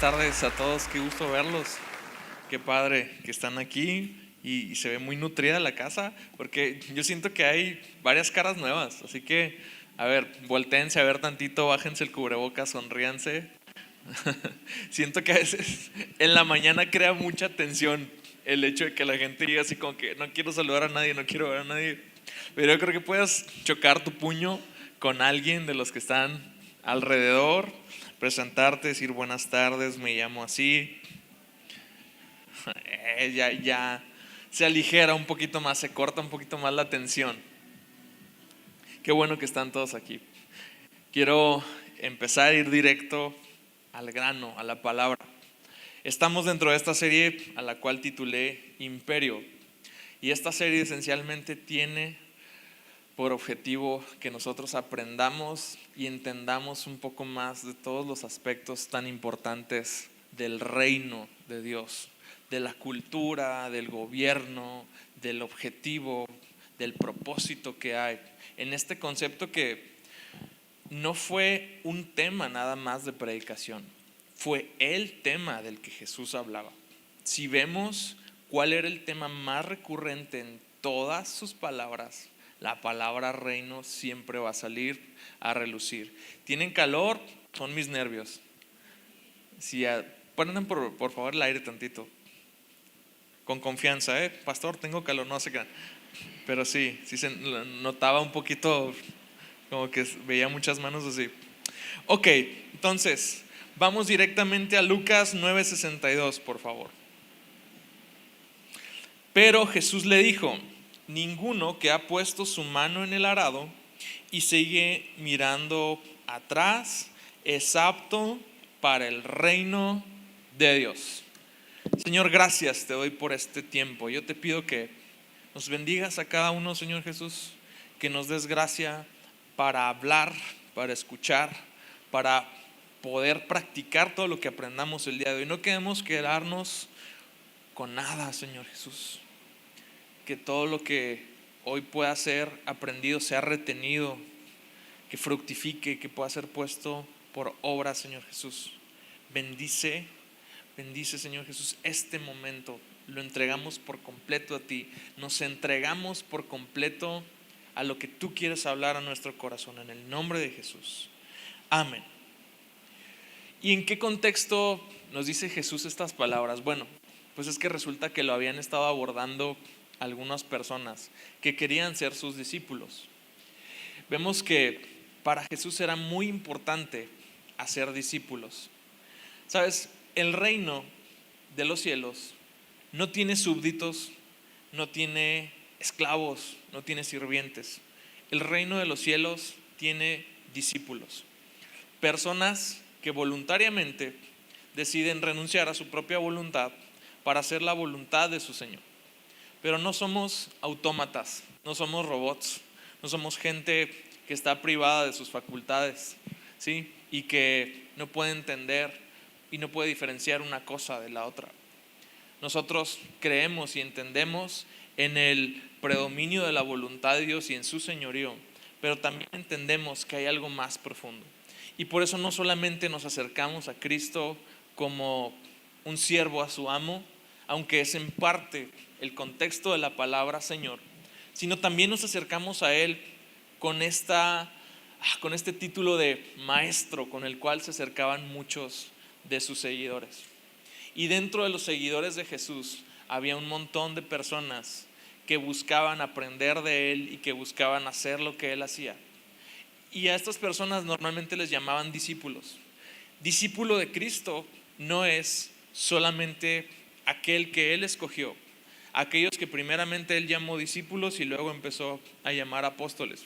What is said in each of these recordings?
tardes a todos, qué gusto verlos, qué padre que están aquí y se ve muy nutrida la casa, porque yo siento que hay varias caras nuevas, así que, a ver, voltéense a ver tantito, bájense el cubrebocas, sonríanse. Siento que a veces en la mañana crea mucha tensión el hecho de que la gente diga así como que no quiero saludar a nadie, no quiero ver a nadie, pero yo creo que puedes chocar tu puño con alguien de los que están alrededor, presentarte, decir buenas tardes, me llamo así. Ya se aligera un poquito más, se corta un poquito más la tensión. Qué bueno que están todos aquí. Quiero empezar a ir directo al grano, a la palabra. Estamos dentro de esta serie a la cual titulé Imperio, y esta serie esencialmente tiene por objetivo que nosotros aprendamos y entendamos un poco más de todos los aspectos tan importantes del reino de Dios, de la cultura, del gobierno, del objetivo, del propósito que hay en este concepto que no fue un tema nada más de predicación, fue el tema del que Jesús hablaba. Si vemos cuál era el tema más recurrente en todas sus palabras, la palabra reino siempre va a salir a relucir. ¿Tienen calor? Son mis nervios. Si ponen por favor el aire tantito. Con confianza, pastor, tengo calor, no sé qué. Pero sí se notaba un poquito, como que veía muchas manos así. Ok, entonces vamos directamente a Lucas 9:62, por favor. Pero Jesús le dijo: ninguno que ha puesto su mano en el arado y sigue mirando atrás es apto para el reino de Dios. Señor, gracias te doy por este tiempo. Yo te pido que nos bendigas a cada uno, Señor Jesús, que nos des gracia para hablar, para escuchar, para poder practicar todo lo que aprendamos el día de hoy. No queremos quedarnos con nada, Señor Jesús. Que todo lo que hoy pueda ser aprendido sea retenido, que fructifique, que pueda ser puesto por obra, Señor Jesús. Bendice, Señor Jesús, este momento. Lo entregamos por completo a ti. Nos entregamos por completo a lo que tú quieres hablar a nuestro corazón, en el nombre de Jesús. Amén. ¿Y en qué contexto nos dice Jesús estas palabras? Bueno, pues es que resulta que lo habían estado abordando algunas personas que querían ser sus discípulos. Vemos que para Jesús era muy importante hacer discípulos. ¿Sabes? El reino de los cielos no tiene súbditos, no tiene esclavos, no tiene sirvientes. El reino de los cielos tiene discípulos, personas que voluntariamente deciden renunciar a su propia voluntad para hacer la voluntad de su Señor. Pero no somos autómatas, no somos robots, no somos gente que está privada de sus facultades, ¿sí? Y que no puede entender y no puede diferenciar una cosa de la otra. Nosotros creemos y entendemos en el predominio de la voluntad de Dios y en su señorío, pero también entendemos que hay algo más profundo. Y por eso no solamente nos acercamos a Cristo como un siervo a su amo, aunque es en parte el contexto de la palabra Señor, sino también nos acercamos a Él con este título de maestro, con el cual se acercaban muchos de sus seguidores. Y dentro de los seguidores de Jesús había un montón de personas que buscaban aprender de Él y que buscaban hacer lo que Él hacía. Y a estas personas normalmente les llamaban discípulos. Discípulo de Cristo no es solamente aquel que Él escogió, aquellos que primeramente Él llamó discípulos y luego empezó a llamar apóstoles.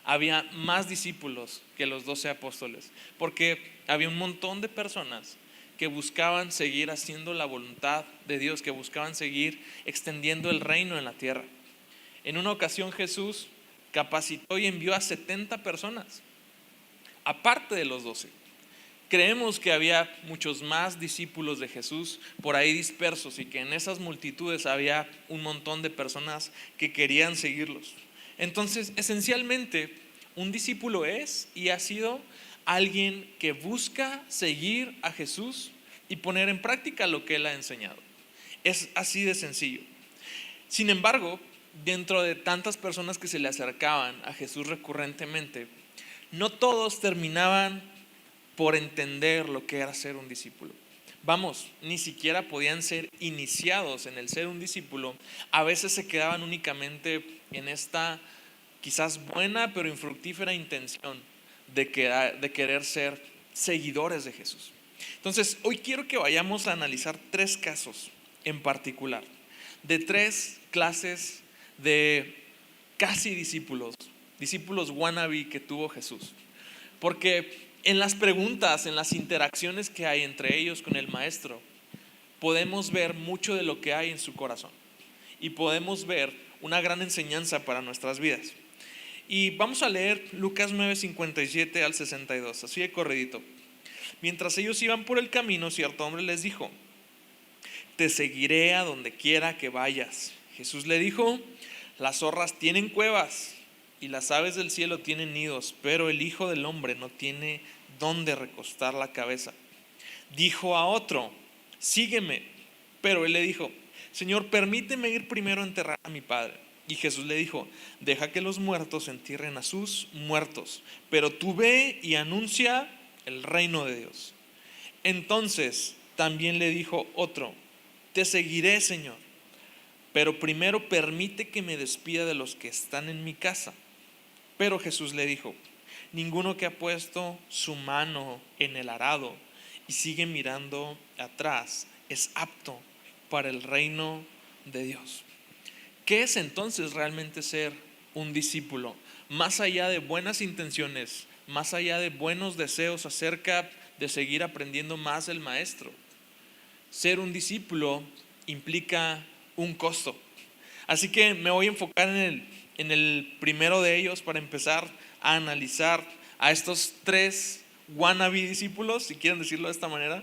Había más discípulos que los 12 apóstoles, porque había un montón de personas que buscaban seguir haciendo la voluntad de Dios, que buscaban seguir extendiendo el reino en la tierra. En una ocasión Jesús capacitó y envió a 70 personas, aparte de los 12. Creemos que había muchos más discípulos de Jesús por ahí dispersos y que en esas multitudes había un montón de personas que querían seguirlos. Entonces, esencialmente, un discípulo es y ha sido alguien que busca seguir a Jesús y poner en práctica lo que Él ha enseñado. Es así de sencillo. Sin embargo, dentro de tantas personas que se le acercaban a Jesús recurrentemente, no todos terminaban por entender lo que era ser un discípulo. Vamos, ni siquiera podían ser iniciados en el ser un discípulo. A veces se quedaban únicamente en esta quizás buena pero infructífera intención de querer ser seguidores de Jesús. Entonces, hoy quiero que vayamos a analizar 3 casos en particular, de 3 clases de casi discípulos wannabe que tuvo Jesús. Porque en las preguntas, en las interacciones que hay entre ellos con el maestro, podemos ver mucho de lo que hay en su corazón y podemos ver una gran enseñanza para nuestras vidas. Y vamos a leer Lucas 9:57 al 62, así de corridito. Mientras ellos iban por el camino, cierto hombre les dijo: te seguiré a donde quiera que vayas. Jesús le dijo: las zorras tienen cuevas y las aves del cielo tienen nidos, pero el Hijo del Hombre no tiene dónde recostar la cabeza. Dijo a otro: sígueme. Pero él le dijo: Señor, permíteme ir primero a enterrar a mi padre. Y Jesús le dijo: deja que los muertos entierren a sus muertos, pero tú ve y anuncia el reino de Dios. Entonces también le dijo otro: te seguiré, Señor, pero primero permite que me despida de los que están en mi casa. Pero Jesús le dijo: ninguno que ha puesto su mano en el arado y sigue mirando atrás es apto para el reino de Dios. ¿Qué es entonces realmente ser un discípulo? Más allá de buenas intenciones, más allá de buenos deseos acerca de seguir aprendiendo más del maestro, ser un discípulo implica un costo. Así que me voy a enfocar en el primero de ellos para empezar a analizar a estos 3 wannabe discípulos, si quieren decirlo de esta manera.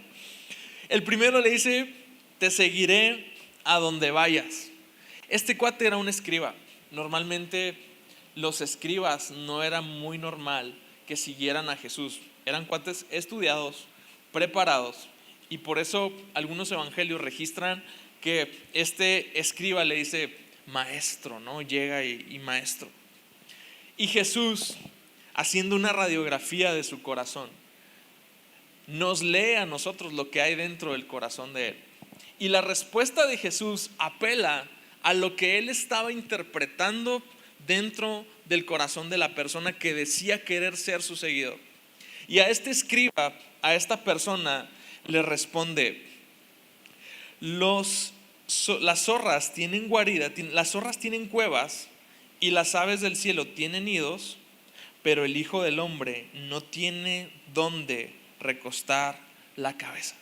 El primero le dice: te seguiré a donde vayas. Este cuate era un escriba. Normalmente los escribas no era muy normal que siguieran a Jesús. Eran cuates estudiados, preparados, y por eso algunos evangelios registran que este escriba le dice maestro, ¿no? Llega y maestro. Y Jesús, haciendo una radiografía de su corazón, nos lee a nosotros lo que hay dentro del corazón de él. Y la respuesta de Jesús apela a lo que él estaba interpretando dentro del corazón de la persona que decía querer ser su seguidor. Y a este escriba, a esta persona, le responde: las zorras tienen guarida, las zorras tienen cuevas y las aves del cielo tienen nidos, pero el Hijo del Hombre no tiene dónde recostar la cabeza.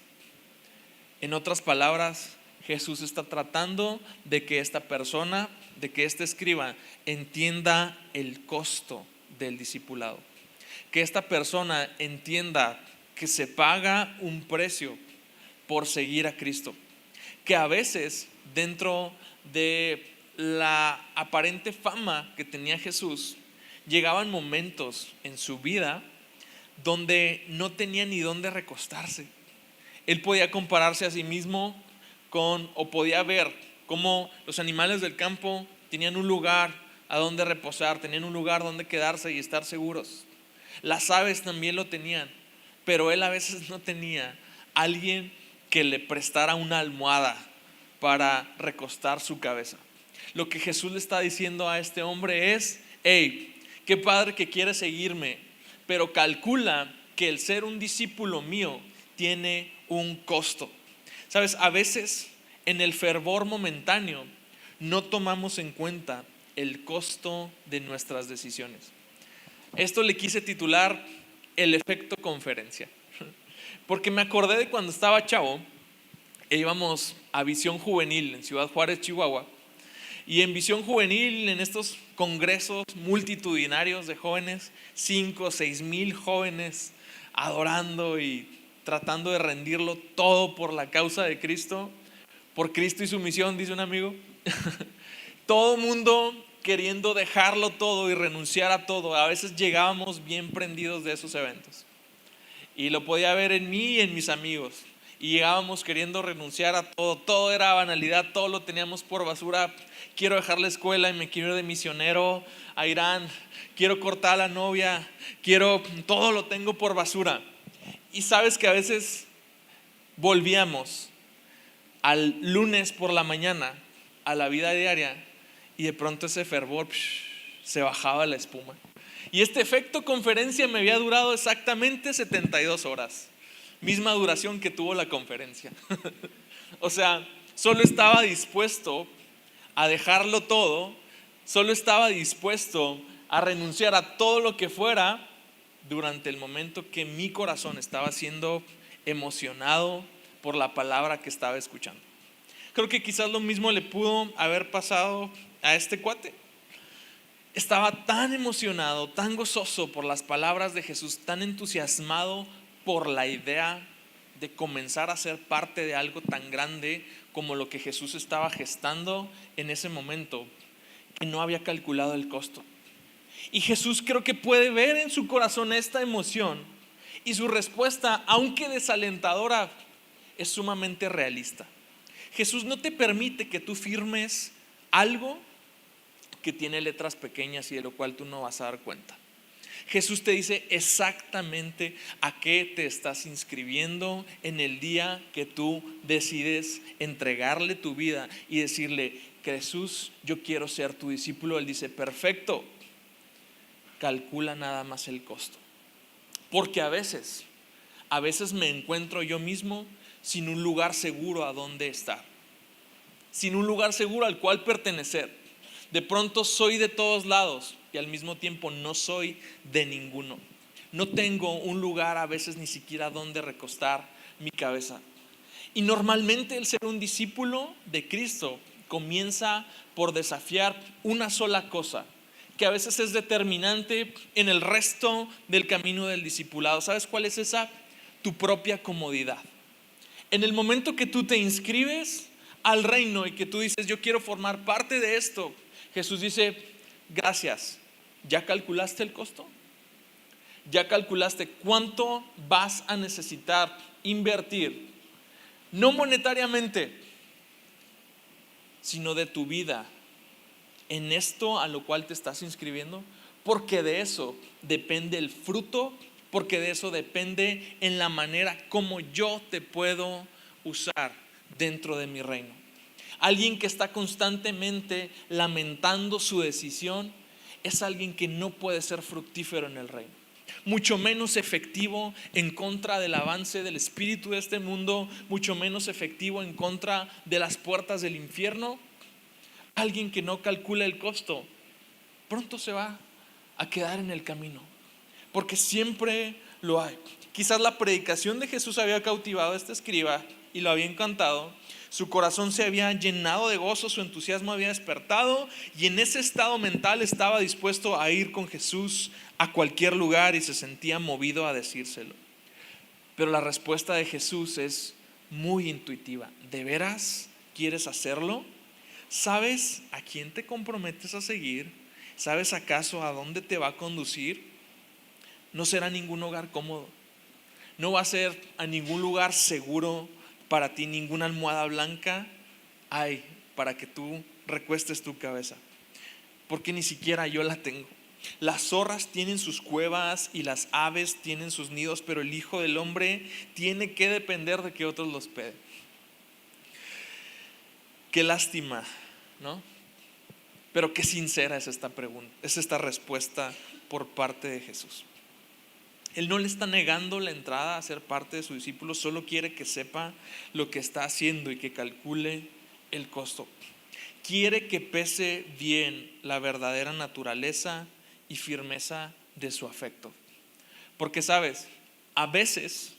En otras palabras, Jesús está tratando de que esta persona, de que este escriba entienda el costo del discipulado. Que esta persona entienda que se paga un precio por seguir a Cristo. Que a veces, dentro de la aparente fama que tenía Jesús, llegaban momentos en su vida donde no tenía ni dónde recostarse. Él podía compararse a sí mismo o podía ver cómo los animales del campo tenían un lugar a donde reposar, tenían un lugar donde quedarse y estar seguros. Las aves también lo tenían, pero él a veces no tenía alguien que le prestara una almohada para recostar su cabeza. Lo que Jesús le está diciendo a este hombre es: hey, qué padre que quieres seguirme, pero calcula que el ser un discípulo mío tiene un costo. Sabes, a veces en el fervor momentáneo no tomamos en cuenta el costo de nuestras decisiones. Esto le quise titular el efecto conferencia, porque me acordé de cuando estaba chavo e íbamos a Visión Juvenil en Ciudad Juárez, Chihuahua. Y en Visión Juvenil, en estos congresos multitudinarios de jóvenes, 5 o 6 mil jóvenes adorando y tratando de rendirlo todo por la causa de Cristo, por Cristo y su misión, dice un amigo. Todo mundo queriendo dejarlo todo y renunciar a todo. A veces llegábamos bien prendidos de esos eventos. Y lo podía ver en mí y en mis amigos. y llegábamos queriendo renunciar a todo. Todo era banalidad, todo lo teníamos por basura. Quiero dejar la escuela y me quiero ir de misionero a Irán. Quiero cortar a la novia. Todo lo tengo por basura. Y sabes que a veces volvíamos al lunes por la mañana a la vida diaria y de pronto ese fervor se bajaba la espuma. Y este efecto conferencia me había durado exactamente 72 horas. Misma duración que tuvo la conferencia. O sea, solo estaba dispuesto a dejarlo todo, solo estaba dispuesto a renunciar a todo lo que fuera durante el momento que mi corazón estaba siendo emocionado por la palabra que estaba escuchando. Creo que quizás lo mismo le pudo haber pasado a este cuate. Estaba tan emocionado, tan gozoso por las palabras de Jesús, tan entusiasmado por la idea de comenzar a ser parte de algo tan grande como lo que Jesús estaba gestando en ese momento, que no había calculado el costo. Y Jesús creo que puede ver en su corazón esta emoción, y su respuesta, aunque desalentadora, es sumamente realista. Jesús no te permite que tú firmes algo que tiene letras pequeñas y de lo cual tú no vas a dar cuenta. Jesús te dice exactamente a qué te estás inscribiendo en el día que tú decides entregarle tu vida y decirle: Jesús, yo quiero ser tu discípulo. Él dice: perfecto, calcula nada más el costo. Porque a veces me encuentro yo mismo sin un lugar seguro a donde estar, sin un lugar seguro al cual pertenecer. De pronto soy de todos lados y al mismo tiempo no soy de ninguno. No tengo un lugar a veces ni siquiera donde recostar mi cabeza. Y normalmente el ser un discípulo de Cristo comienza por desafiar una sola cosa, que a veces es determinante en el resto del camino del discipulado. ¿Sabes cuál es esa? Tu propia comodidad. En el momento que tú te inscribes al reino y que tú dices: yo quiero formar parte de esto, Jesús dice: gracias, ¿ya calculaste el costo? ¿Ya calculaste cuánto vas a necesitar invertir? No monetariamente, sino de tu vida en esto a lo cual te estás inscribiendo, porque de eso depende el fruto, porque de eso depende en la manera como yo te puedo usar dentro de mi reino. Alguien que está constantemente lamentando su decisión es alguien que no puede ser fructífero en el reino, mucho menos efectivo en contra del avance del espíritu de este mundo, mucho menos efectivo en contra de las puertas del infierno. Alguien que no calcula el costo pronto se va a quedar en el camino, porque siempre lo hay. Quizás la predicación de Jesús había cautivado a este escriba y lo había encantado. Su corazón se había llenado de gozo, su entusiasmo había despertado, y en ese estado mental estaba dispuesto a ir con Jesús a cualquier lugar y se sentía movido a decírselo. Pero la respuesta de Jesús es muy intuitiva. ¿De veras quieres hacerlo? ¿Sabes a quién te comprometes a seguir? ¿Sabes acaso a dónde te va a conducir? No será ningún hogar cómodo, no va a ser a ningún lugar seguro para ti, ninguna almohada blanca hay para que tú recuestes tu cabeza, porque ni siquiera yo la tengo. Las zorras tienen sus cuevas y las aves tienen sus nidos, pero el Hijo del Hombre tiene que depender de que otros lo hospeden. Qué lástima, ¿no? Pero qué sincera es esta pregunta, es esta respuesta por parte de Jesús. Él no le está negando la entrada a ser parte de su discípulo, solo quiere que sepa lo que está haciendo y que calcule el costo. Quiere que pese bien la verdadera naturaleza y firmeza de su afecto. Porque sabes, a veces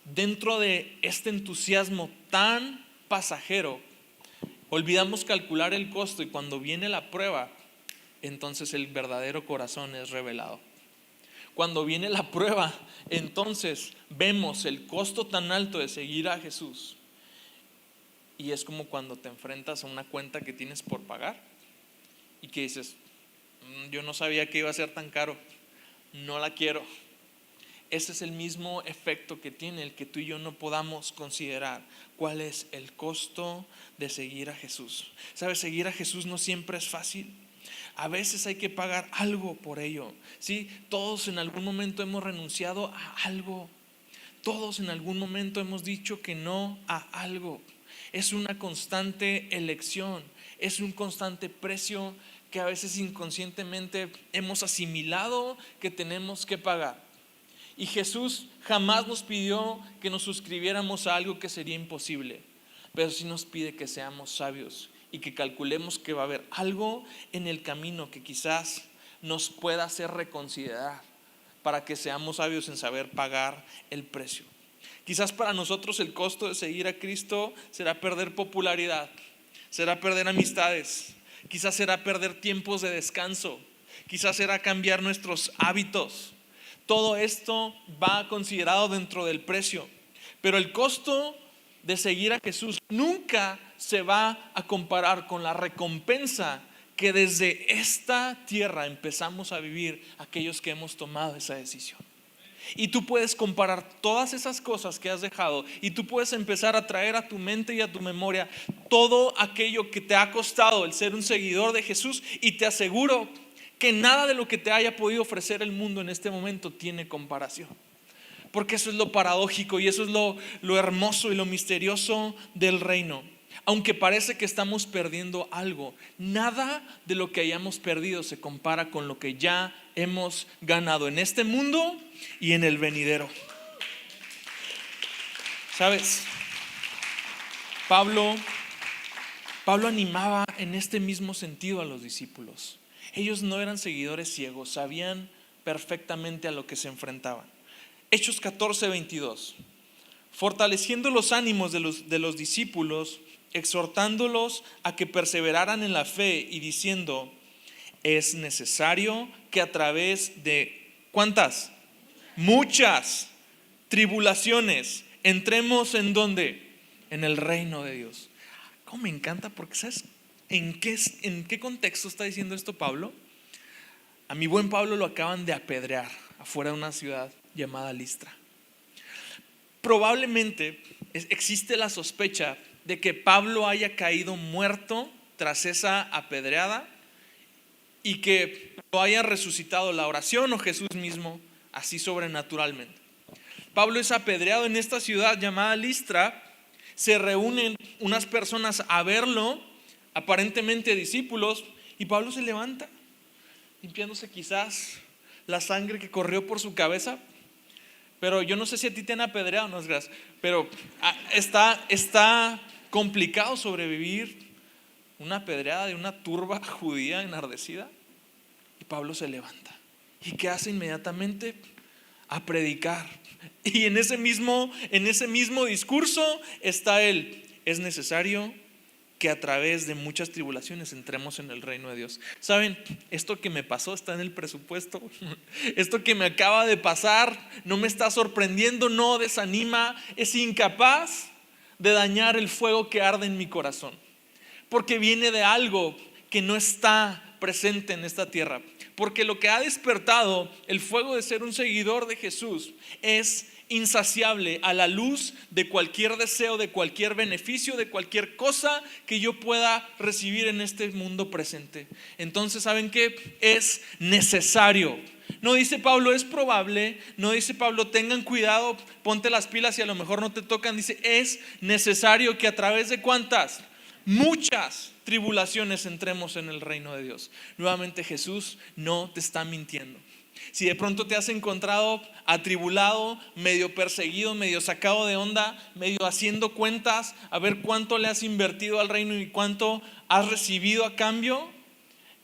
dentro de este entusiasmo tan pasajero olvidamos calcular el costo, y cuando viene la prueba, entonces el verdadero corazón es revelado. Cuando viene la prueba, entonces vemos el costo tan alto de seguir a Jesús. Y es como cuando te enfrentas a una cuenta que tienes por pagar y que dices: yo no sabía que iba a ser tan caro, no la quiero. ese es el mismo efecto que tiene el que tú y yo no podamos considerar cuál es el costo de seguir a Jesús. ¿Sabes? Seguir a Jesús no siempre es fácil. A veces hay que pagar algo por ello. ¿Sí? Todos en algún momento hemos renunciado a algo. Todos en algún momento hemos dicho que no a algo. Es una constante elección, es un constante precio que a veces inconscientemente hemos asimilado que tenemos que pagar. Y Jesús jamás nos pidió que nos suscribiéramos a algo que sería imposible, pero sí nos pide que seamos sabios y que calculemos que va a haber algo en el camino que quizás nos pueda hacer reconsiderar, para que seamos sabios en saber pagar el precio. Quizás para nosotros el costo de seguir a Cristo será perder popularidad, será perder amistades, quizás será perder tiempos de descanso, quizás será cambiar nuestros hábitos. Todo esto va considerado dentro del precio, pero el costo de seguir a Jesús nunca se va a comparar con la recompensa que desde esta tierra empezamos a vivir aquellos que hemos tomado esa decisión. Y tú puedes comparar todas esas cosas que has dejado y tú puedes empezar a traer a tu mente y a tu memoria todo aquello que te ha costado el ser un seguidor de Jesús, y te aseguro que nada de lo que te haya podido ofrecer el mundo en este momento tiene comparación. Porque eso es lo paradójico y eso es lo hermoso y lo misterioso del reino. Aunque parece que estamos perdiendo algo, nada de lo que hayamos perdido se compara con lo que ya hemos ganado en este mundo y en el venidero. ¿Sabes? Pablo animaba en este mismo sentido a los discípulos. Ellos no eran seguidores ciegos, sabían perfectamente a lo que se enfrentaban. Hechos 14:22. Fortaleciendo los ánimos de los discípulos, exhortándolos a que perseveraran en la fe y diciendo: es necesario que a través de ¿cuántas? Muchas tribulaciones entremos ¿en dónde? En el reino de Dios. ¿Cómo me encanta? Porque ¿sabes en qué contexto está diciendo esto Pablo? A mi buen Pablo lo acaban de apedrear afuera de una ciudad llamada Listra. Probablemente existe la sospecha de que Pablo haya caído muerto tras esa apedreada y que lo haya resucitado la oración o Jesús mismo, así sobrenaturalmente. Pablo es apedreado en esta ciudad llamada Listra. Se reúnen unas personas a verlo, aparentemente discípulos, y Pablo se levanta, limpiándose quizás la sangre que corrió por su cabeza. Pero yo no sé si a ti te han apedreado, no es gracias, pero está complicado sobrevivir una apedreada de una turba judía enardecida. Y Pablo se levanta. ¿Y qué hace inmediatamente? A predicar. Y en ese mismo discurso está él: es necesario que a través de muchas tribulaciones entremos en el reino de Dios. ¿Saben? Esto que me pasó está en el presupuesto. Esto que me acaba de pasar no me está sorprendiendo, no desanima, es incapaz de dañar el fuego que arde en mi corazón, porque viene de algo que no está presente en esta tierra. Porque lo que ha despertado el fuego de ser un seguidor de Jesús es insaciable a la luz de cualquier deseo, de cualquier beneficio, de cualquier cosa que yo pueda recibir en este mundo presente. Entonces, ¿saben qué? Es necesario. No dice Pablo es probable, no dice Pablo tengan cuidado, ponte las pilas y a lo mejor no te tocan. Dice es necesario que a través de ¿cuántas? Muchas tribulaciones entremos en el reino de Dios. Nuevamente Jesús no te está mintiendo. Si de pronto te has encontrado atribulado, medio perseguido, medio sacado de onda, medio haciendo cuentas a ver cuánto le has invertido al reino y cuánto has recibido a cambio,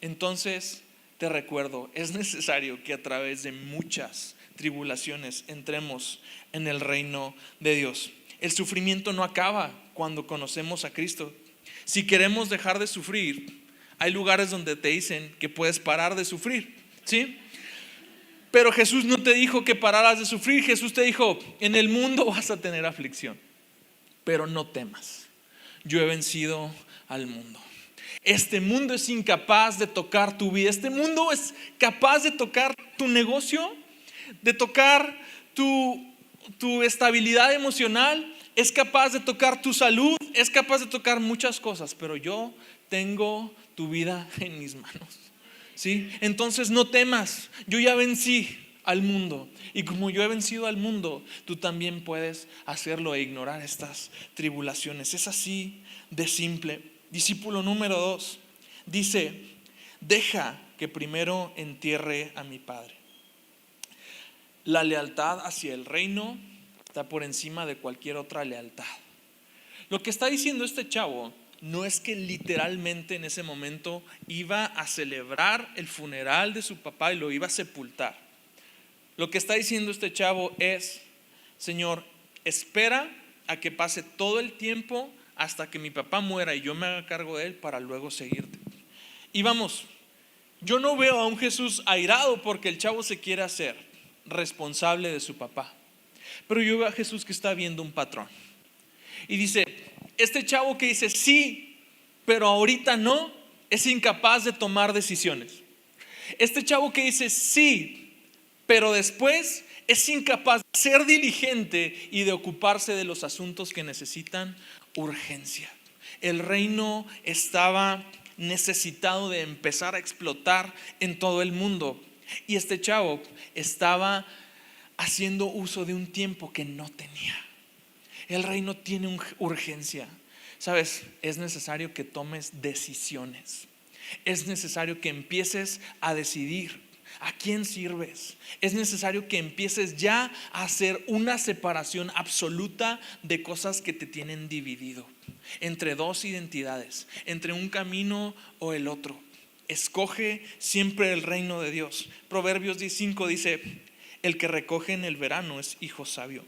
entonces te recuerdo, es necesario que a través de muchas tribulaciones entremos en el reino de Dios. El sufrimiento no acaba cuando conocemos a Cristo. Si queremos dejar de sufrir, hay lugares donde te dicen que puedes parar de sufrir, ¿sí? Pero Jesús no te dijo que pararas de sufrir. Jesús te dijo: en el mundo vas a tener aflicción, pero no temas, yo he vencido al mundo. Este mundo es incapaz de tocar tu vida. Este mundo es capaz de tocar tu negocio, de tocar tu estabilidad emocional, es capaz de tocar tu salud, es capaz de tocar muchas cosas, pero yo tengo tu vida en mis manos, ¿sí? Entonces no temas, yo ya vencí al mundo, y como yo he vencido al mundo, tú también puedes hacerlo e ignorar estas tribulaciones. Es así de simple. Discípulo número 2 dice: deja que primero entierre a mi padre. La lealtad hacia el reino está por encima de cualquier otra lealtad. Lo que está diciendo este chavo no es que literalmente en ese momento iba a celebrar el funeral de su papá y lo iba a sepultar. Lo que está diciendo este chavo es: Señor, espera a que pase todo el tiempo hasta que mi papá muera y yo me haga cargo de él para luego seguirte. Y vamos, yo no veo a un Jesús airado porque el chavo se quiere hacer responsable de su papá, pero yo veo a Jesús que está viendo un patrón y dice: este chavo que dice sí, pero ahorita no, es incapaz de tomar decisiones. Este chavo que dice sí, pero después es incapaz de ser diligente y de ocuparse de los asuntos que necesitan urgencia. El reino estaba necesitado de empezar a explotar en todo el mundo, y este chavo estaba haciendo uso de un tiempo que no tenía. El reino tiene urgencia. Sabes, es necesario que tomes decisiones. Es necesario que empieces a decidir a quién sirves. Es necesario que empieces ya a hacer una separación absoluta de cosas que te tienen dividido entre dos identidades, entre un camino o el otro. Escoge siempre el reino de Dios. Proverbios 10:5 dice: el que recoge en el verano es hijo sabio.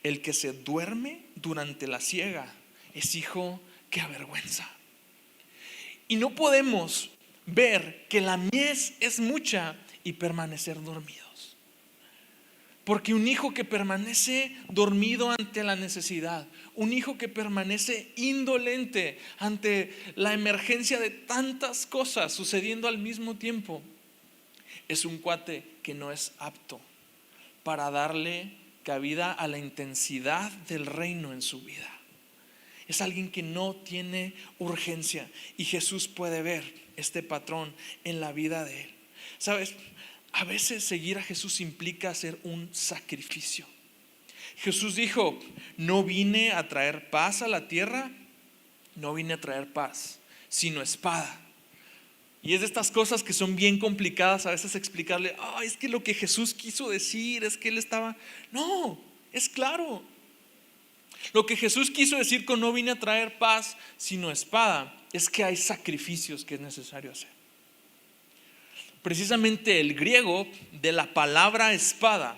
El que se duerme durante la siega es hijo que avergüenza. Y no podemos ver que la mies es mucha y permanecer dormidos. Porque un hijo que permanece dormido ante la necesidad, un hijo que permanece indolente ante la emergencia de tantas cosas sucediendo al mismo tiempo, es un cuate que no es apto para darle cabida a la intensidad del reino en su vida. Es alguien que no tiene urgencia, y Jesús puede ver este patrón en la vida de él. ¿Sabes? A veces seguir a Jesús implica hacer un sacrificio. Jesús dijo: no vine a traer paz a la tierra, no vine a traer paz, sino espada. Y es de estas cosas que son bien complicadas a veces explicarle: es que lo que Jesús quiso decir es que él estaba... No, es claro. Lo que Jesús quiso decir con no vine a traer paz sino espada es que hay sacrificios que es necesario hacer. Precisamente el griego de la palabra espada,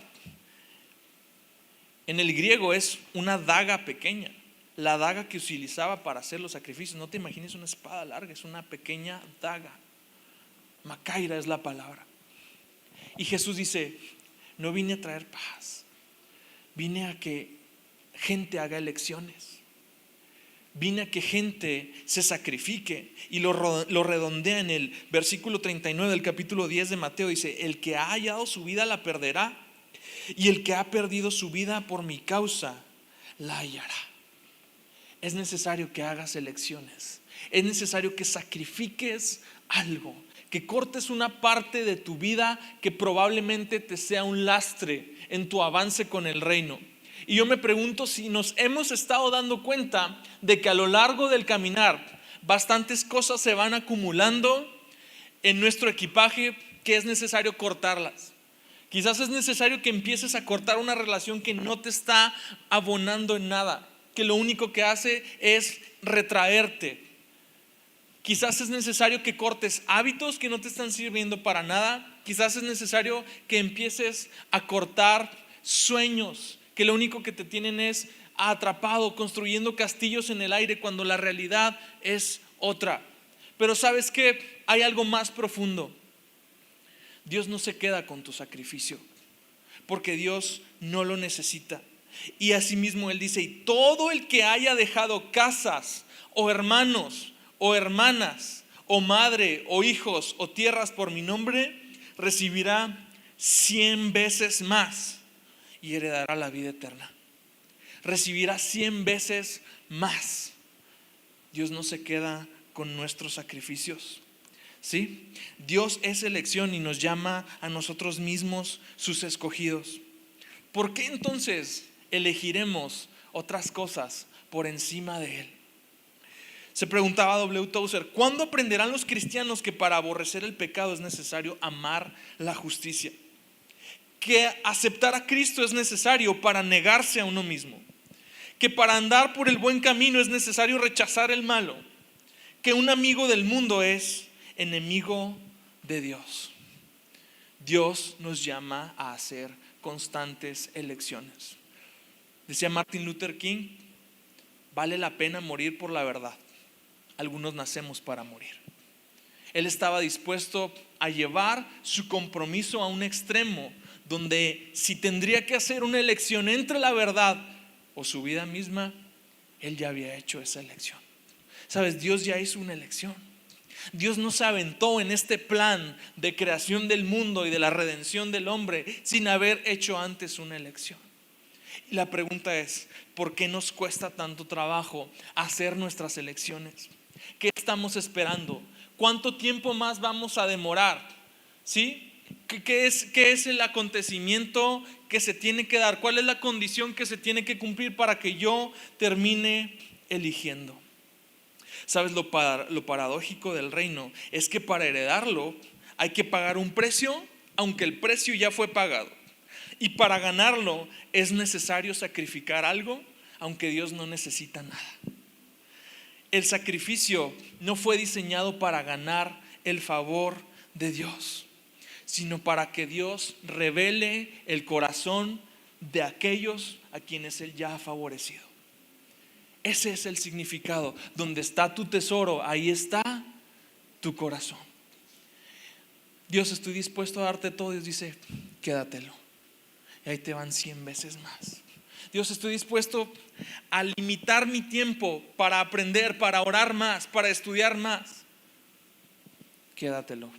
en el griego es una daga pequeña, la daga que utilizaba para hacer los sacrificios. No te imagines una espada larga, es una pequeña daga. Macaira es la palabra. Y Jesús dice: no vine a traer paz, vine a que gente haga elecciones, vine a que gente se sacrifique. Y lo redondea en el versículo 39 del capítulo 10 de Mateo. Dice: el que ha hallado su vida la perderá, y el que ha perdido su vida por mi causa la hallará. Es necesario que hagas elecciones, es necesario que sacrifiques algo, que cortes una parte de tu vida que probablemente te sea un lastre en tu avance con el reino. Y yo me pregunto si nos hemos estado dando cuenta de que a lo largo del caminar bastantes cosas se van acumulando en nuestro equipaje que es necesario cortarlas. Quizás es necesario que empieces a cortar una relación que no te está abonando en nada, que lo único que hace es retraerte. Quizás es necesario que cortes hábitos que no te están sirviendo para nada. Quizás es necesario que empieces a cortar sueños que lo único que te tienen es atrapado, construyendo castillos en el aire cuando la realidad es otra. Pero ¿sabes qué? Hay algo más profundo. Dios no se queda con tu sacrificio, porque Dios no lo necesita. Y asimismo Él dice: y todo el que haya dejado casas o hermanos o hermanas o madre o hijos o tierras por mi nombre, recibirá 100 veces más y heredará la vida eterna. Recibirá 100 veces más. Dios no se queda con nuestros sacrificios, ¿sí? Dios es elección y nos llama a nosotros mismos sus escogidos. ¿Por qué entonces elegiremos otras cosas por encima de Él? Se preguntaba W. Tozer, ¿cuándo aprenderán los cristianos que para aborrecer el pecado es necesario amar la justicia? Que aceptar a Cristo es necesario para negarse a uno mismo. Que para andar por el buen camino es necesario rechazar el malo. Que un amigo del mundo es enemigo de Dios. Dios nos llama a hacer constantes elecciones. Decía Martin Luther King, vale la pena morir por la verdad. Algunos nacemos para morir. Él estaba dispuesto a llevar su compromiso a un extremo donde si tendría que hacer una elección entre la verdad o su vida misma, Él ya había hecho esa elección. Sabes, Dios ya hizo una elección. Dios no se aventó en este plan de creación del mundo y de la redención del hombre sin haber hecho antes una elección. Y la pregunta es, ¿por qué nos cuesta tanto trabajo hacer nuestras elecciones? ¿Qué estamos esperando? ¿Cuánto tiempo más vamos a demorar? ¿Sí? ¿Qué es el acontecimiento que se tiene que dar? ¿Cuál es la condición que se tiene que cumplir para que yo termine eligiendo? ¿Sabes lo paradójico del reino? Es que para heredarlo hay que pagar un precio, aunque el precio ya fue pagado. Y para ganarlo es necesario sacrificar algo, aunque Dios no necesita nada. El sacrificio no fue diseñado para ganar el favor de Dios, sino para que Dios revele el corazón de aquellos a quienes Él ya ha favorecido. Ese es el significado. Donde está tu tesoro, ahí está tu corazón. Dios, estoy dispuesto a darte todo. Dios dice, quédatelo. Y ahí te van 100 veces más. Dios, estoy dispuesto a limitar mi tiempo para aprender, para orar más, para estudiar más. Quédatelo.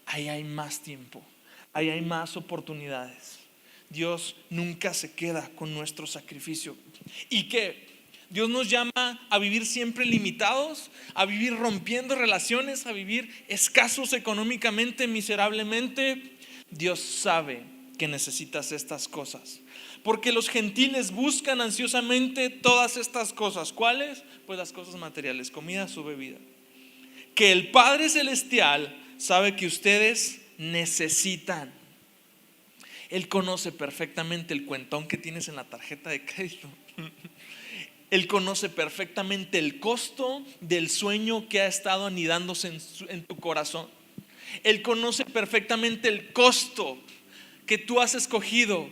Ahí hay más tiempo. Ahí hay más oportunidades. Dios nunca se queda con nuestro sacrificio. ¿Y qué? Dios nos llama a vivir siempre limitados, a vivir rompiendo relaciones, a vivir escasos económicamente, miserablemente. Dios sabe que necesitas estas cosas, porque los gentiles buscan ansiosamente todas estas cosas. ¿Cuáles? Pues las cosas materiales, comida, su bebida. Que el Padre Celestial sabe que ustedes necesitan. Él conoce perfectamente el cuentón que tienes en la tarjeta de crédito. Él conoce perfectamente el costo del sueño que ha estado anidándose en tu corazón. Él conoce perfectamente el costo que tú has escogido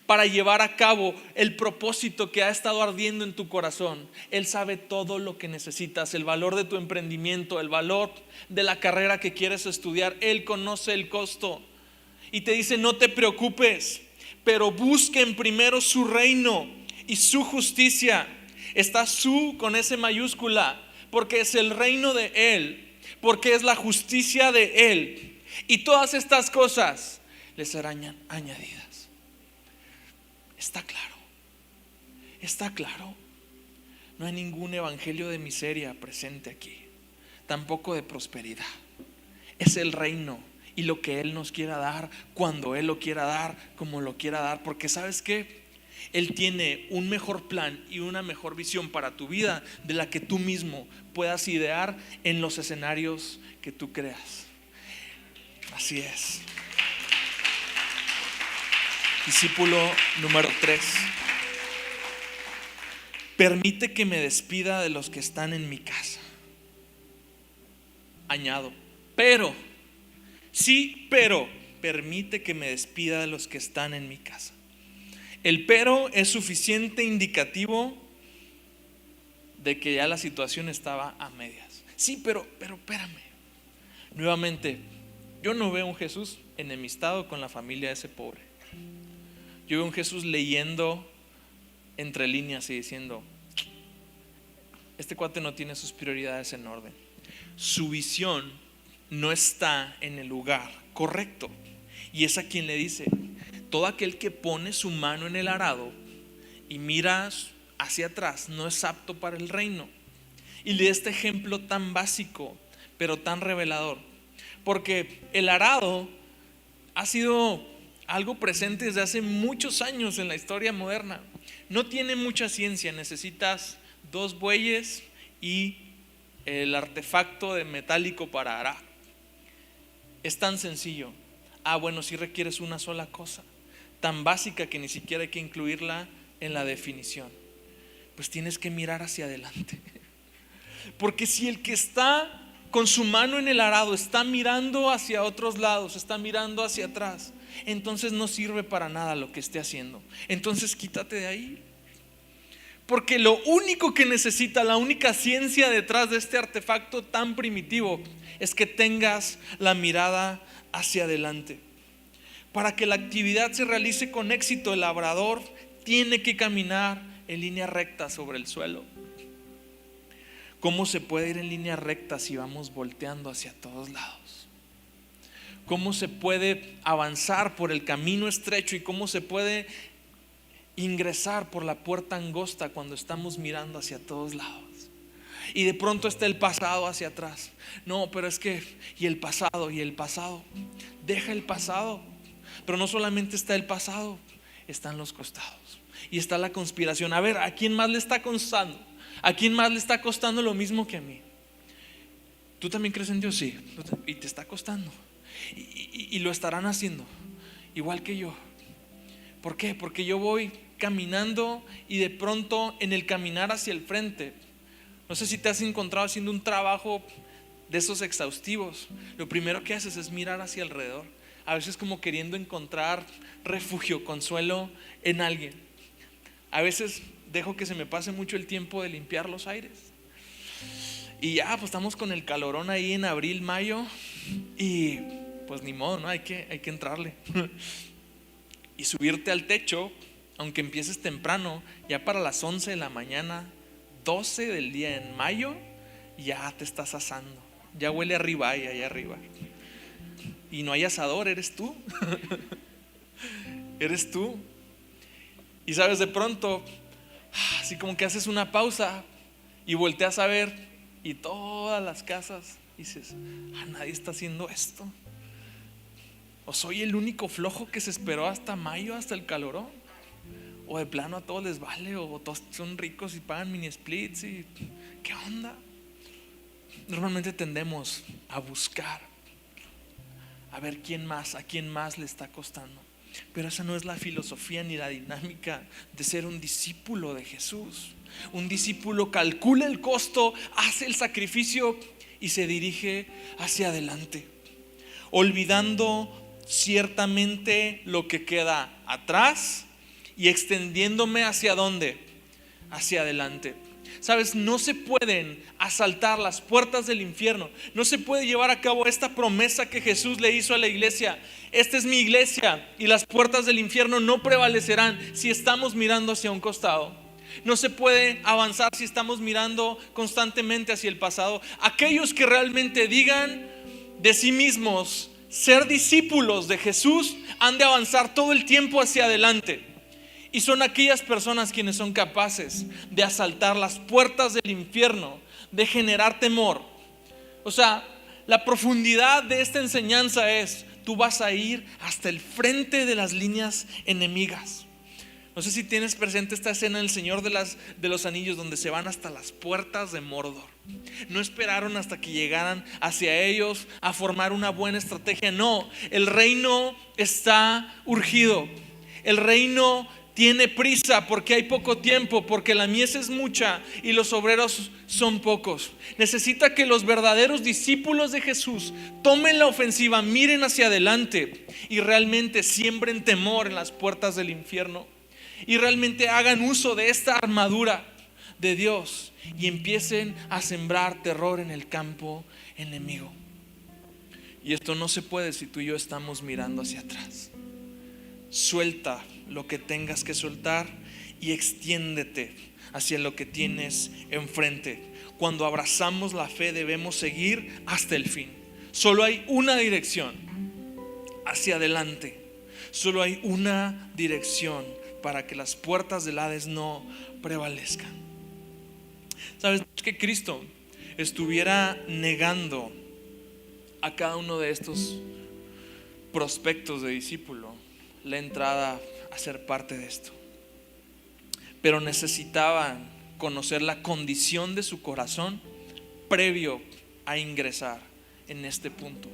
para llevar a cabo el propósito que ha estado ardiendo en tu corazón. Él sabe todo lo que necesitas, el valor de tu emprendimiento, el valor de la carrera que quieres estudiar. Él conoce el costo y te dice, no te preocupes, pero busquen primero su reino y su justicia. Está su con S mayúscula, porque es el reino de Él, porque es la justicia de Él, y todas estas cosas les serán añadidas. Está claro, está claro. No hay ningún evangelio de miseria presente aquí, tampoco de prosperidad. Es el reino y lo que Él nos quiera dar, cuando Él lo quiera dar, como lo quiera dar, porque ¿sabes qué? Él tiene un mejor plan y una mejor visión para tu vida de la que tú mismo puedas idear en los escenarios que tú creas. Así es. Discípulo número 3. Permite que me despida de los que están en mi casa. Añado, pero permite que me despida de los que están en mi casa. El pero es suficiente indicativo de que ya la situación estaba a medias. Sí, pero espérame. Nuevamente, yo no veo un Jesús enemistado con la familia de ese pobre. Yo veo un Jesús leyendo entre líneas y diciendo, este cuate no tiene sus prioridades en orden. Su visión no está en el lugar correcto. Y es a quien le dice, todo aquel que pone su mano en el arado y mira hacia atrás no es apto para el reino. Y le da este ejemplo tan básico, pero tan revelador, porque el arado ha sido algo presente desde hace muchos años en la historia moderna. No tiene mucha ciencia, necesitas 2 bueyes y el artefacto de metálico para arar. Es tan sencillo. Bueno, si requieres una sola cosa, tan básica que ni siquiera hay que incluirla en la definición. Pues tienes que mirar hacia adelante. Porque si el que está con su mano en el arado está mirando hacia otros lados, está mirando hacia atrás, entonces no sirve para nada lo que esté haciendo. Entonces quítate de ahí. Porque lo único que necesita, la única ciencia detrás de este artefacto tan primitivo, es que tengas la mirada hacia adelante. Para que la actividad se realice con éxito, el labrador tiene que caminar en línea recta sobre el suelo. ¿Cómo se puede ir en línea recta si vamos volteando hacia todos lados? ¿Cómo se puede avanzar por el camino estrecho y cómo se puede ingresar por la puerta angosta cuando estamos mirando hacia todos lados? Y de pronto está el pasado hacia atrás. No, pero es que, y el pasado, deja el pasado. Pero no solamente está el pasado, están los costados y está la conspiración. A ver, ¿a quién más le está costando? ¿A quién más le está costando lo mismo que a mí? ¿Tú también crees en Dios? Sí. Y te está costando. Y lo estarán haciendo igual que yo. ¿Por qué? Porque yo voy caminando y de pronto en el caminar hacia el frente, no sé si te has encontrado haciendo un trabajo de esos exhaustivos, lo primero que haces es mirar hacia alrededor, a veces como queriendo encontrar refugio, consuelo en alguien. A veces dejo que se me pase mucho el tiempo de limpiar los aires y ya pues estamos con el calorón ahí en abril, mayo, y pues ni modo, ¿no? Hay que entrarle. Y subirte al techo, aunque empieces temprano, ya para las 11 de la mañana, 12 del día en mayo, ya te estás asando. Ya huele a ribeye allá arriba. Y no hay asador, eres tú. Eres tú. Y sabes, de pronto, así como que haces una pausa y volteas a ver y todas las casas, dices, nadie está haciendo esto. ¿O soy el único flojo que se esperó hasta mayo, hasta el calorón? ¿O de plano a todos les vale? ¿O todos son ricos y pagan mini splits? Y ¿qué onda? Normalmente tendemos a buscar, a ver a quién más le está costando. Pero esa no es la filosofía ni la dinámica de ser un discípulo de Jesús. Un discípulo calcula el costo, hace el sacrificio y se dirige hacia adelante, olvidando ciertamente lo que queda atrás y extendiéndome hacia dónde, hacia adelante. Sabes, no se pueden asaltar las puertas del infierno, no se puede llevar a cabo esta promesa que Jesús le hizo a la iglesia. Esta es mi iglesia y las puertas del infierno no prevalecerán si estamos mirando hacia un costado. No se puede avanzar si estamos mirando constantemente hacia el pasado. Aquellos que realmente digan de sí mismos ser discípulos de Jesús han de avanzar todo el tiempo hacia adelante. Y son aquellas personas quienes son capaces de asaltar las puertas del infierno, de generar temor. O sea, la profundidad de esta enseñanza es: tú vas a ir hasta el frente de las líneas enemigas. No sé si tienes presente esta escena del Señor de los Anillos, donde se van hasta las puertas de Mordor. No esperaron hasta que llegaran hacia ellos a formar una buena estrategia. No, el reino está urgido. El reino tiene prisa porque hay poco tiempo, porque la mies es mucha y los obreros son pocos. Necesita que los verdaderos discípulos de Jesús tomen la ofensiva, miren hacia adelante y realmente siembren temor en las puertas del infierno. Y realmente hagan uso de esta armadura de Dios y empiecen a sembrar terror en el campo enemigo. Y esto no se puede si tú y yo estamos mirando hacia atrás. Suelta lo que tengas que soltar y extiéndete hacia lo que tienes enfrente. Cuando abrazamos la fe debemos seguir hasta el fin. Solo hay una dirección: hacia adelante. Solo hay una dirección para que las puertas del Hades no prevalezcan. ¿Sabes? Que Cristo estuviera negando a cada uno de estos prospectos de discípulo la entrada a ser parte de esto, pero necesitaban conocer la condición de su corazón previo a ingresar en este punto.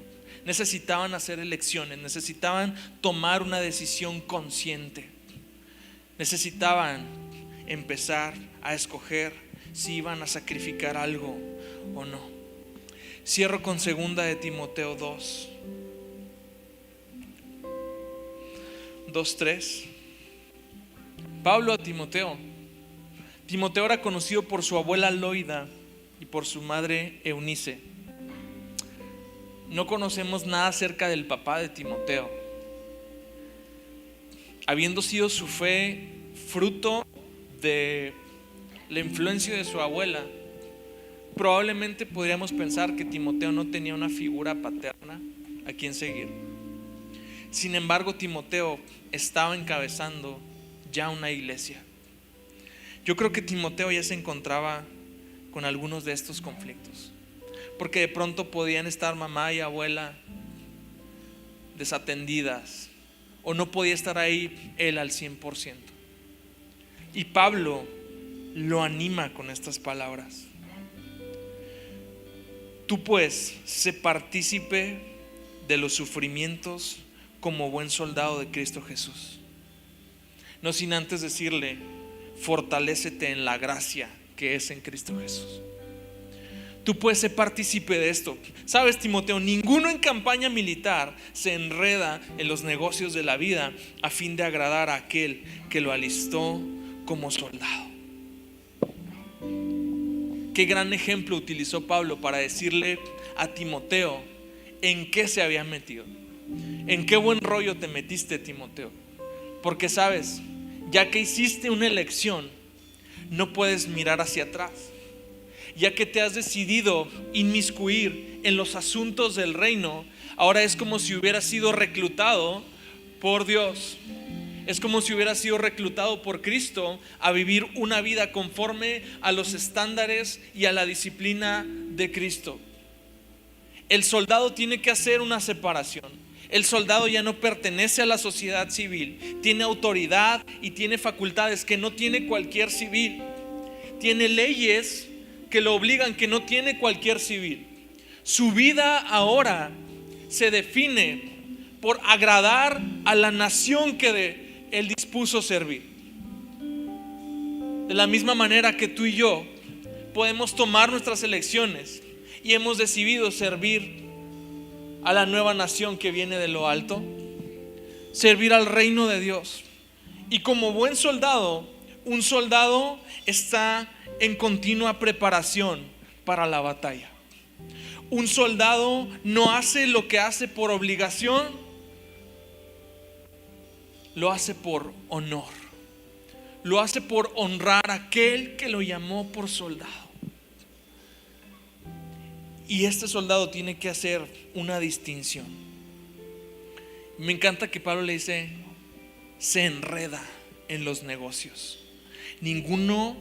Necesitaban hacer elecciones, necesitaban tomar una decisión consciente, necesitaban empezar a escoger si iban a sacrificar algo o no. Cierro con 2 de Timoteo 2:3. Pablo a Timoteo. Timoteo era conocido por su abuela Loida y por su madre Eunice. No conocemos nada acerca del papá de Timoteo. Habiendo sido su fe fruto de la influencia de su abuela, probablemente podríamos pensar que Timoteo no tenía una figura paterna a quien seguir. Sin embargo, Timoteo estaba encabezando ya una iglesia. Yo creo que Timoteo ya se encontraba con algunos de estos conflictos, porque de pronto podían estar mamá y abuela desatendidas, o no podía estar ahí él al 100%. Y Pablo lo anima con estas palabras: tú pues sé partícipe de los sufrimientos como buen soldado de Cristo Jesús. No sin antes decirle: fortalécete en la gracia que es en Cristo Jesús. Tú puedes ser partícipe de esto. Sabes, Timoteo, ninguno en campaña militar se enreda en los negocios de la vida a fin de agradar a aquel que lo alistó como soldado. Qué gran ejemplo utilizó Pablo para decirle a Timoteo en qué se había metido. En qué buen rollo te metiste, Timoteo. Porque sabes, ya que hiciste una elección, no puedes mirar hacia atrás. Ya que te has decidido inmiscuir en los asuntos del reino, ahora es como si hubieras sido reclutado por Dios. Es como si hubieras sido reclutado por Cristo a vivir una vida conforme a los estándares y a la disciplina de Cristo. El soldado tiene que hacer una separación. El soldado ya no pertenece a la sociedad civil. Tiene autoridad y tiene facultades que no tiene cualquier civil. Tiene leyes que lo obligan que no tiene cualquier civil. Su vida ahora se define por agradar a la nación que él dispuso servir. De la misma manera que tú y yo podemos tomar nuestras elecciones y hemos decidido servir a la nueva nación que viene de lo alto, servir al reino de Dios. Y como buen soldado, un soldado está en continua preparación para la batalla. Un soldado no hace lo que hace por obligación, lo hace por honor. Lo hace por honrar a aquel que lo llamó por soldado. Y este soldado tiene que hacer una distinción. Me encanta que Pablo le dice: se enreda en los negocios. Ninguno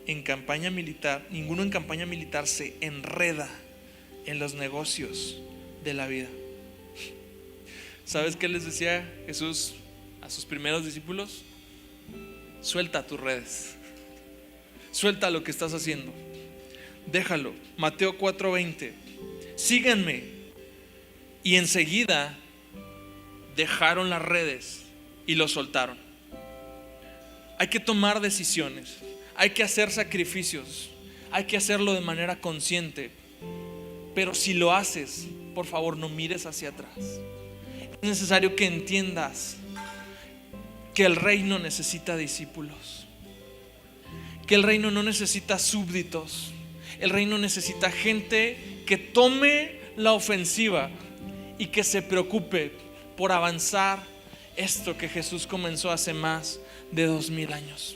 en campaña militar se enreda en los negocios de la vida. ¿Sabes qué les decía Jesús a sus primeros discípulos? Suelta tus redes, suelta lo que estás haciendo, déjalo. Mateo 4:20, síganme. Y enseguida dejaron las redes y lo soltaron. Hay que tomar decisiones, hay que hacer sacrificios, hay que hacerlo de manera consciente. Pero si lo haces, por favor, no mires hacia atrás. Es necesario que entiendas que el reino necesita discípulos, que el reino no necesita súbditos. El reino necesita gente que tome la ofensiva y que se preocupe por avanzar esto que Jesús comenzó hace más de 2000 años.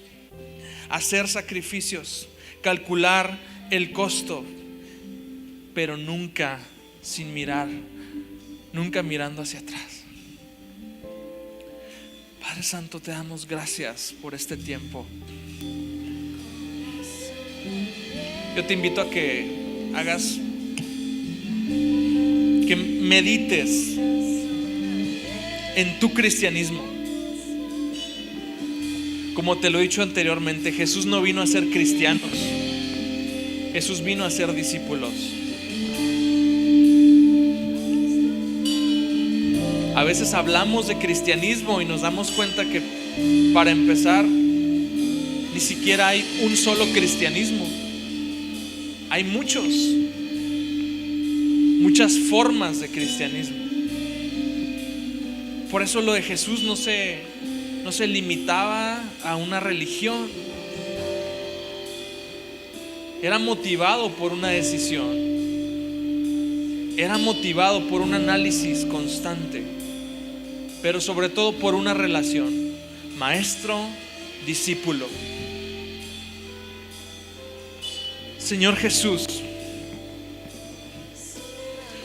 Hacer sacrificios, calcular el costo, pero nunca sin mirar, nunca mirando hacia atrás. Padre Santo, te damos gracias por este tiempo. Yo te invito a que hagas, que medites en tu cristianismo. Como te lo he dicho anteriormente, Jesús no vino a ser cristianos, Jesús vino a ser discípulos. A veces hablamos de cristianismo y nos damos cuenta que, para empezar, ni siquiera hay un solo cristianismo. Hay muchas formas de cristianismo. Por eso lo de Jesús no se limitaba a una religión. Era motivado por una decisión. Era motivado por un análisis constante, pero sobre todo por una relación maestro-discípulo. Señor Jesús,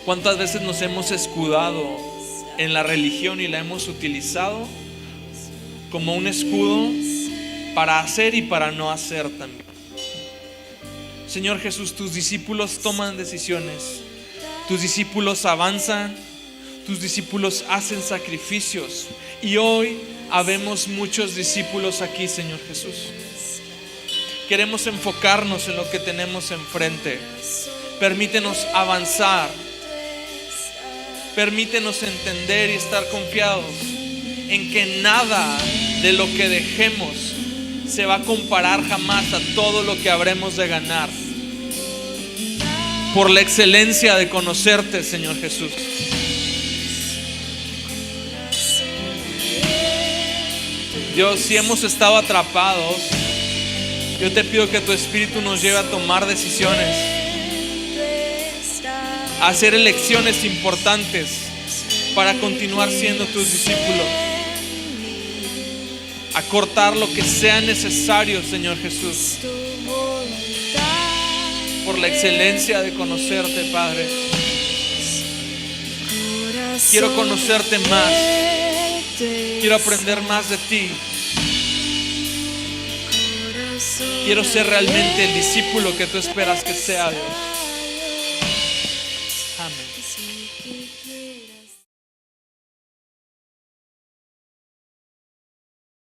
¿cuántas veces nos hemos escudado en la religión y la hemos utilizado como un escudo para hacer y para no hacer también? Señor Jesús, tus discípulos toman decisiones, tus discípulos avanzan, tus discípulos hacen sacrificios, y hoy habemos muchos discípulos aquí, Señor Jesús. Queremos enfocarnos en lo que tenemos enfrente. Permítenos avanzar. Permítenos entender y estar confiados en que nada de lo que dejemos se va a comparar jamás a todo lo que habremos de ganar por la excelencia de conocerte, Señor Jesús. Dios, si hemos estado atrapados, yo te pido que tu Espíritu nos lleve a tomar decisiones, a hacer elecciones importantes para continuar siendo tus discípulos, a cortar lo que sea necesario, Señor Jesús, por la excelencia de conocerte, Padre. Quiero conocerte más, quiero aprender más de ti. Quiero ser realmente el discípulo que tú esperas que sea, Dios.